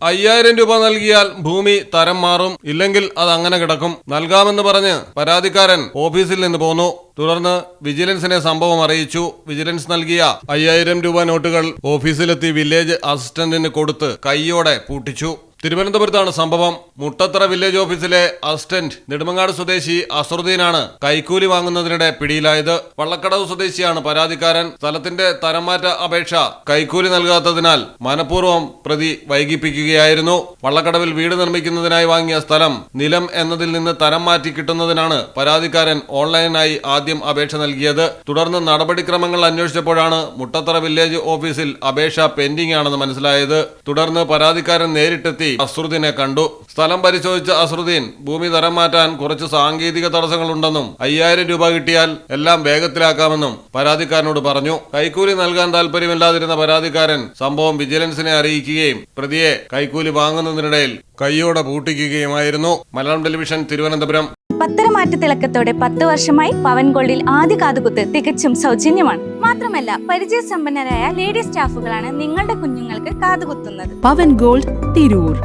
5000 രൂപ നൽകിയാൽ ഭൂമി തരം മാറും, ഇല്ലെങ്കിൽ അത് അങ്ങനെ കിടക്കും. നൽകാമെന്ന് പറഞ്ഞ് പരാതിക്കാരൻ ഓഫീസിൽ നിന്ന് പോന്നു. തുടർന്ന് വിജിലൻസിനെ സംഭവം അറിയിച്ചു. വിജിലൻസ് നൽകിയ 5000 രൂപ നോട്ടുകൾ ഓഫീസിലെത്തി വില്ലേജ് അസിസ്റ്റന്റിന് കൊടുത്ത് കൈയോടെ പൂട്ടിച്ചു. തിരുവനന്തപുരത്താണ് സംഭവം. മുട്ടത്തറ വില്ലേജ് ഓഫീസിലെ അസിസ്റ്റന്റ് നെടുമങ്ങാട് സ്വദേശി അസറുദ്ദീനാണ് കൈക്കൂലി വാങ്ങുന്നതിനിടെ പിടിയിലായത്. വള്ളക്കടവ് സ്വദേശിയാണ് പരാതിക്കാരൻ. സ്ഥലത്തിന്റെ തരംമാറ്റ അപേക്ഷ കൈക്കൂലി നൽകാത്തതിനാൽ മനഃപൂർവ്വം പ്രതി വൈകിപ്പിക്കുകയായിരുന്നു. വള്ളക്കടവിൽ വീട് നിർമ്മിക്കുന്നതിനായി വാങ്ങിയ സ്ഥലം നിലം എന്നതിൽ നിന്ന് തരം മാറ്റി കിട്ടുന്നതിനാണ് പരാതിക്കാരൻ ഓൺലൈനായി ആദ്യം അപേക്ഷ നൽകിയത്. തുടർന്ന് നടപടിക്രമങ്ങൾ അന്വേഷിച്ചപ്പോഴാണ് മുട്ടത്തറ വില്ലേജ് ഓഫീസിൽ അപേക്ഷ പെൻഡിംഗ് ആണെന്ന് മനസ്സിലായത്. തുടർന്ന് പരാതിക്കാരൻ നേരിട്ടെത്തി അസറുദ്ദീനെ കണ്ടു. സ്ഥലം പരിശോധിച്ച അസറുദ്ദീൻ ഭൂമി തരം മാറ്റാൻ കുറച്ച് സാങ്കേതിക തടസ്സങ്ങളുണ്ടെന്നും 5000 രൂപ കിട്ടിയാൽ എല്ലാം വേഗത്തിലാക്കാമെന്നും പരാതിക്കാരനോട് പറഞ്ഞു. കൈക്കൂലി നൽകാൻ താല്പര്യമില്ലാതിരുന്ന പരാതിക്കാരൻ സംഭവം വിജിലൻസിനെ അറിയിക്കുകയും പ്രതിയെ കൈക്കൂലി വാങ്ങുന്നതിനിടയിൽ കൈയോടെ പൂട്ടിക്കുകയുമായിരുന്നു. മലയാളം ടെലിവിഷൻ, തിരുവനന്തപുരം. പത്തരമാറ്റ തിളക്കത്തോടെ 10 വർഷമായി പവൻ ഗോൾഡിൽ ആദ്യ കാതുകുത്ത് തികച്ചും സൗജന്യമാണ്. മാത്രമല്ല പരിചയസമ്പന്നരായ ലേഡി സ്റ്റാഫുകളാണ് നിങ്ങളുടെ കുഞ്ഞുങ്ങൾക്ക് കാതുകുത്തുന്നത്. പവൻ ഗോൾഡ്, തിരൂർ.